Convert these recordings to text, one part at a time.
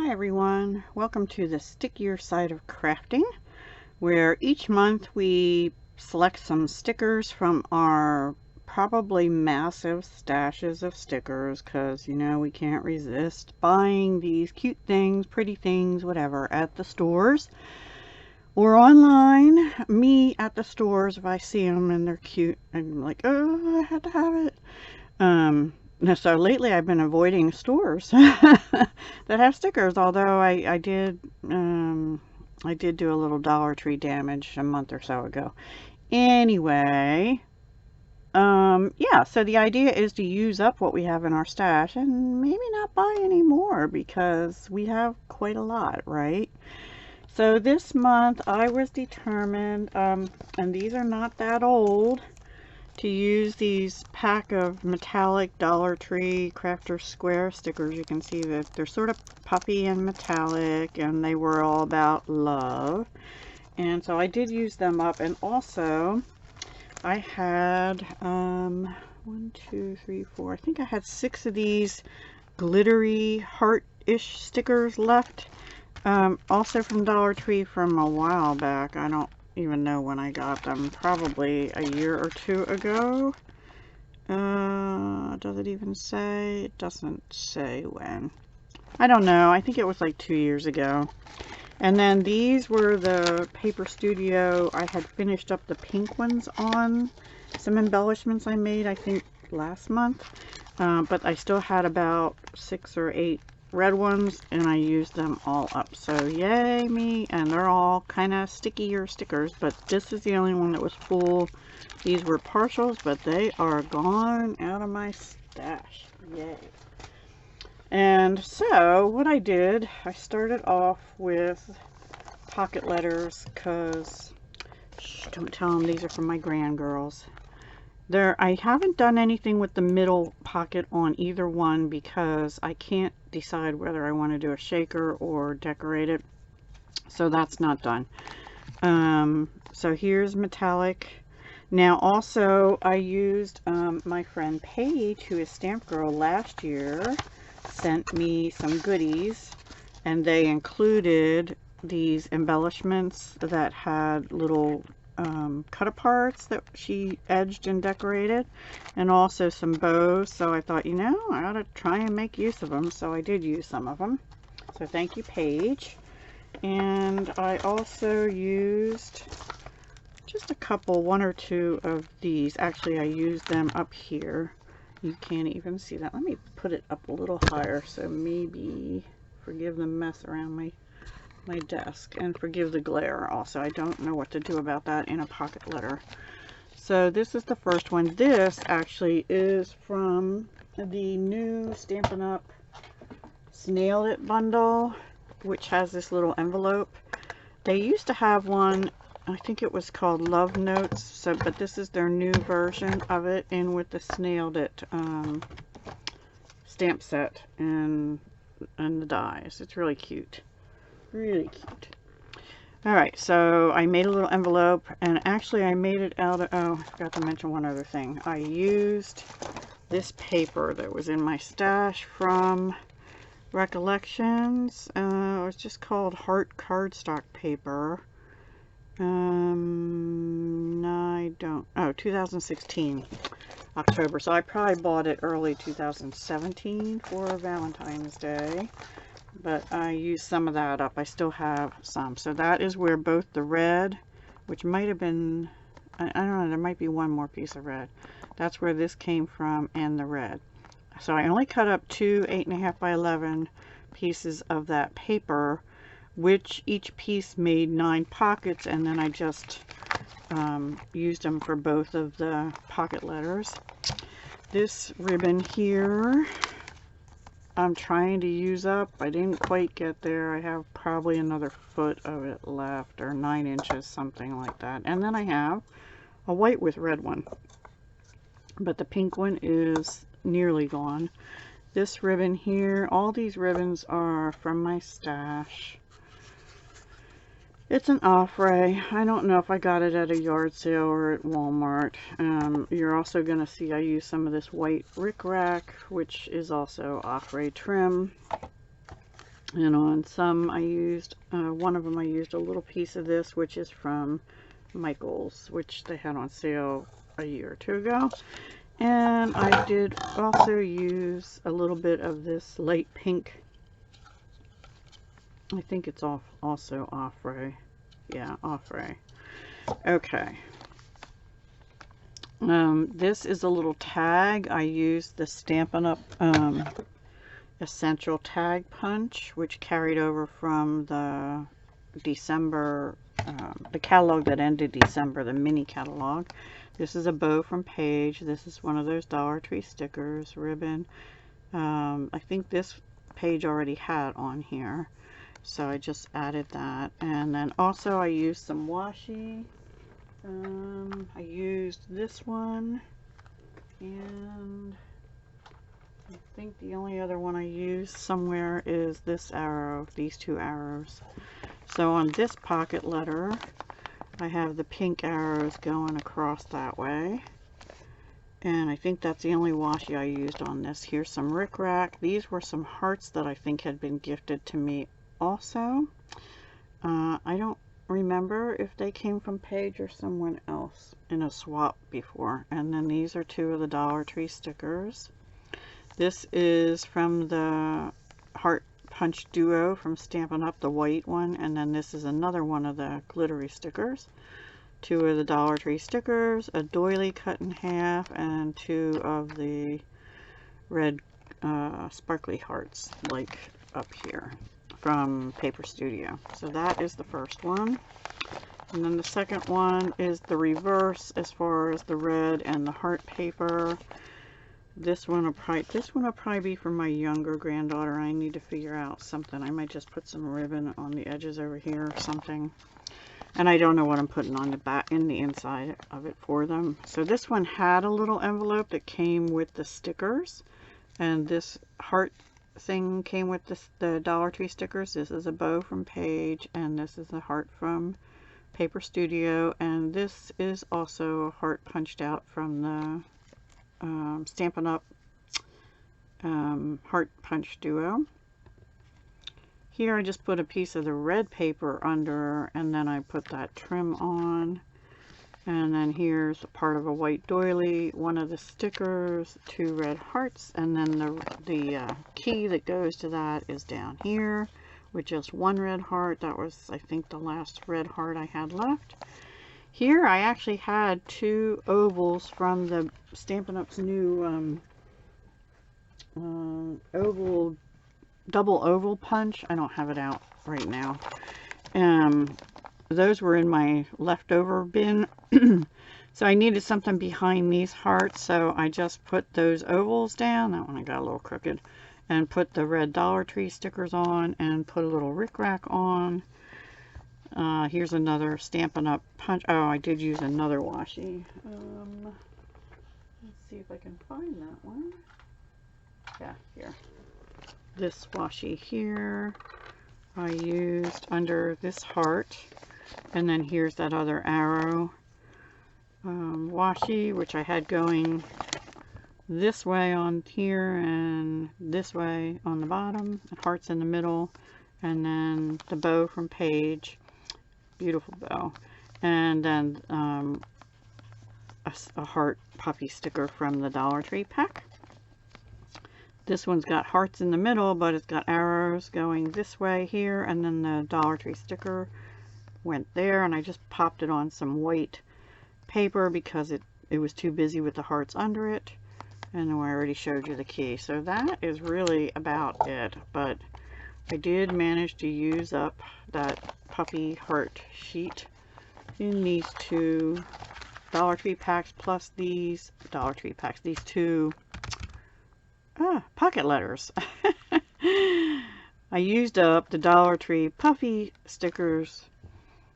Hi everyone, welcome to the stickier side of crafting, where each month we select some stickers from our probably massive stashes of stickers, because you know we can't resist buying these cute things, pretty things, whatever, at the stores or online. Me at the stores, if I see them and they're cute, I'm like, oh, I had to have it. So lately I've been avoiding stores that have stickers, although I did do a little Dollar Tree damage a month or so ago. Anyway, yeah, so the idea is to use up what we have in our stash and maybe not buy any more because we have quite a lot, right? So this month I was determined, and these are not that old, to use these pack of metallic Dollar Tree Crafter Square stickers. You can see that they're sort of puffy and metallic, and they were all about love. And so I did use them up, and also I had 1, 2, 3, 4, I think I had 6 of these glittery heart-ish stickers left, also from Dollar Tree from a while back. I don't even know when I got them, probably a year or 2 ago. Does it even say? It doesn't say when. I don't know, I think it was like 2 years ago. And then these were the Paper Studio. I had finished up the pink ones on some embellishments I made, I think last month, but I still had about 6 or 8 red ones, and I used them all up. So yay me. And they're all kind of stickier stickers, but this is the only one that was full. These were partials, but they are gone out of my stash. Yay. And so what I did, I started off with pocket letters, because don't tell them these are from my grand girls. I haven't done anything with the middle pocket on either one because I can't decide whether I want to do a shaker or decorate it. So that's not done. So here's metallic. Now also I used my friend Paige, who is Stamp Girl, last year sent me some goodies, and they included these embellishments that had little cut-aparts that she edged and decorated, and also some bows. So I thought, you know, I ought to try and make use of them. So I did use some of them. So thank you, Paige. And I also used just a couple, 1 or 2 of these. Actually, I used them up here. You can't even see that. Let me put it up a little higher, so maybe forgive the mess around my desk, and forgive the glare also. I don't know what to do about that in a pocket letter. So this is the first one. This actually is from the new Stampin' Up! Snailed It bundle, which has this little envelope. They used to have one, I think it was called Love Notes, so but this is their new version of it, in with the Snailed It stamp set and the dies. It's really cute. Really cute. Alright, so I made a little envelope, and actually I made it out of, oh, I forgot to mention one other thing. I used this paper that was in my stash from Recollections. It was just called Heart Cardstock paper. I don't, oh, 2016 October. So I probably bought it early 2017 for Valentine's Day. But I used some of that up. I still have some. So that is where both the red, which might have been, I don't know, there might be one more piece of red. That's where this came from, and the red. So I only cut up 2 8.5 by 11 pieces of that paper, which each piece made 9 pockets, and then I just used them for both of the pocket letters. This ribbon here, I'm trying to use up. I didn't quite get there. I have probably another foot of it left, or 9 inches, something like that. And then I have a white with red one, but the pink one is nearly gone. This ribbon here, all these ribbons are from my stash. It's an offray. I don't know if I got it at a yard sale or at Walmart. You're also going to see I use some of this white rickrack, which is also offray trim. And on some I used, one of them I used a little piece of this, which is from Michael's, which they had on sale a year or two ago. And I did also use a little bit of this light pink. I think it's also Offray. Yeah, Offray. Okay. This is a little tag. I used the Stampin' Up! Essential Tag Punch, which carried over from the December, the catalog that ended December, the mini catalog. This is a bow from Paige. This is one of those Dollar Tree stickers, ribbon. I think this Paige already had on here, so I just added that. And then also I used some washi. I used this one, and I think the only other one I used somewhere is this arrow, these two arrows. So on this pocket letter, I have the pink arrows going across that way. And I think that's the only washi I used on this. Here's some rickrack. These were some hearts that I think had been gifted to me also. I don't remember if they came from Paige or someone else in a swap before. And then these are two of the Dollar Tree stickers. This is from the Heart Punch Duo from Stampin' Up!, the white one, and then this is another one of the glittery stickers. Two of the Dollar Tree stickers, a doily cut in half, and two of the red sparkly hearts, like up here, from Paper Studio. So that is the first one. And then the second one is the reverse as far as the red and the heart paper. This one will probably be for my younger granddaughter. I need to figure out something. I might just put some ribbon on the edges over here or something. And I don't know what I'm putting on the back, in the inside of it for them. So this one had a little envelope that came with the stickers, and this heart thing came with the Dollar Tree stickers. This is a bow from Paige, and this is a heart from Paper Studio, and this is also a heart punched out from the Stampin' Up! Heart Punch Duo. Here I just put a piece of the red paper under, and then I put that trim on. And then here's a part of a white doily, one of the stickers, two red hearts, and then the key that goes to that is down here with just one red heart. That was, I think, the last red heart I had left. Here I actually had two ovals from the Stampin' Up's new double oval punch. I don't have it out right now. Those were in my leftover bin. So I needed something behind these hearts, so I just put those ovals down. That one I got a little crooked. And put the red Dollar Tree stickers on and put a little rickrack on. Here's another Stampin' Up! Punch. Oh, I did use another washi. Let's see if I can find that one. Yeah, here. This washi here I used under this heart, and then here's that other arrow washi, which I had going this way on here and this way on the bottom, and hearts in the middle, and then the bow from Paige, beautiful bow, and then a heart puppy sticker from the Dollar Tree pack. This one's got hearts in the middle, but it's got arrows going this way here, and then the Dollar Tree sticker went there, and I just popped it on some white paper because it was too busy with the hearts under it. And then I already showed you the key. So that is really about it, but I did manage to use up that puppy heart sheet in these two Dollar Tree packs, plus these Dollar Tree packs, these two pocket letters. I used up the Dollar Tree puffy stickers.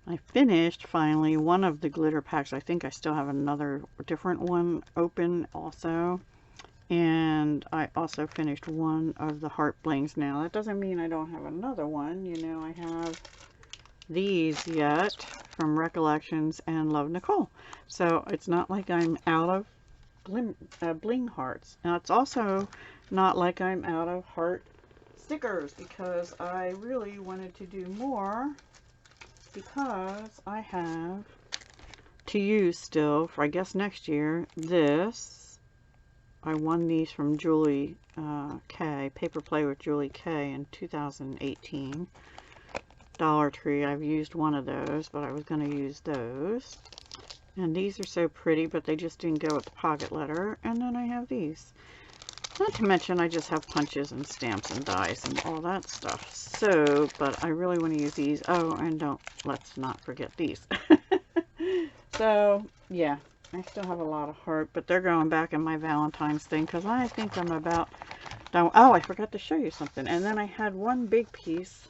I finished finally one of the glitter packs. I think I still have another different one open also. And I also finished one of the heart blings. Now that doesn't mean I don't have another one. You know, I have these yet from Recollections and Love Nicole. So it's not like I'm out of bling hearts. Now it's also not like I'm out of heart stickers because I really wanted to do more, because I have to use still for, I guess, next year. This, I won these from Julie K, Paper Play with Julie K in 2018. Dollar Tree. I've used one of those, but I was going to use those. And these are so pretty, but they just didn't go with the pocket letter. And then I have these. Not to mention I just have punches and stamps and dies and all that stuff. So, but I really want to use these. Oh, and let's not forget these. So, yeah, I still have a lot of heart, but they're going back in my Valentine's thing because I think I'm about done. Oh, I forgot to show you something. And then I had one big piece,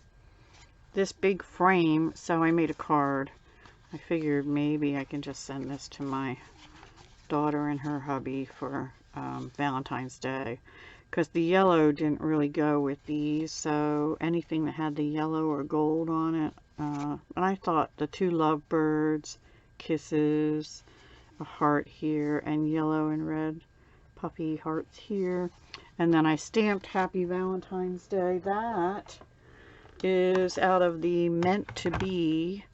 this big frame, so I made a card. I figured maybe I can just send this to my daughter and her hubby for Valentine's Day, because the yellow didn't really go with these, so anything that had the yellow or gold on it, and I thought the two lovebirds, kisses, a heart here, and yellow and red puppy hearts here, and then I stamped Happy Valentine's Day. That is out of the Meant to Be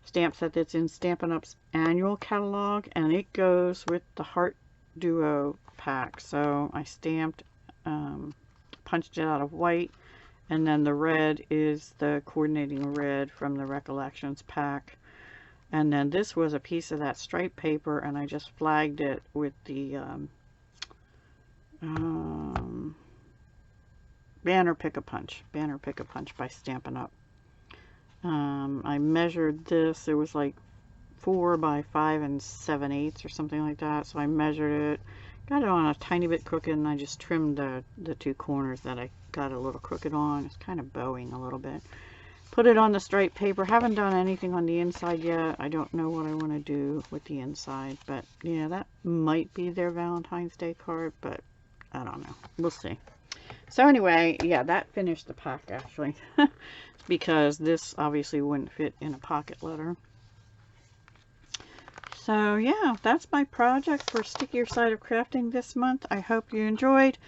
stamp set that's in Stampin' Up's annual catalog, and it goes with the Heart Duo pack. So I stamped, punched it out of white, and then the red is the coordinating red from the Recollections pack. And then this was a piece of that striped paper, and I just flagged it with the Banner Pick-a-Punch by Stampin' Up. I measured this. It was like 4 by 5 7/8 or something like that. So I measured it, got it on a tiny bit crooked, and I just trimmed the two corners that I got a little crooked on. It's kind of bowing a little bit. Put it on the striped paper. Haven't done anything on the inside yet. I don't know what I want to do with the inside, but yeah, that might be their Valentine's Day card, but I don't know. We'll see. So anyway, yeah, that finished the pack actually, because this obviously wouldn't fit in a pocket letter. So yeah, that's my project for Stickier Side of Crafting this month. I hope you enjoyed.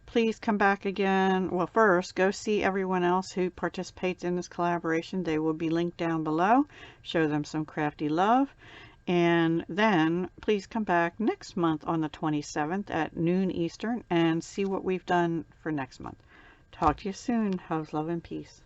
Please come back again. Well, first, go see everyone else who participates in this collaboration. They will be linked down below. Show them some crafty love. And then please come back next month on the 27th at noon Eastern and see what we've done for next month. Talk to you soon. How's love and peace.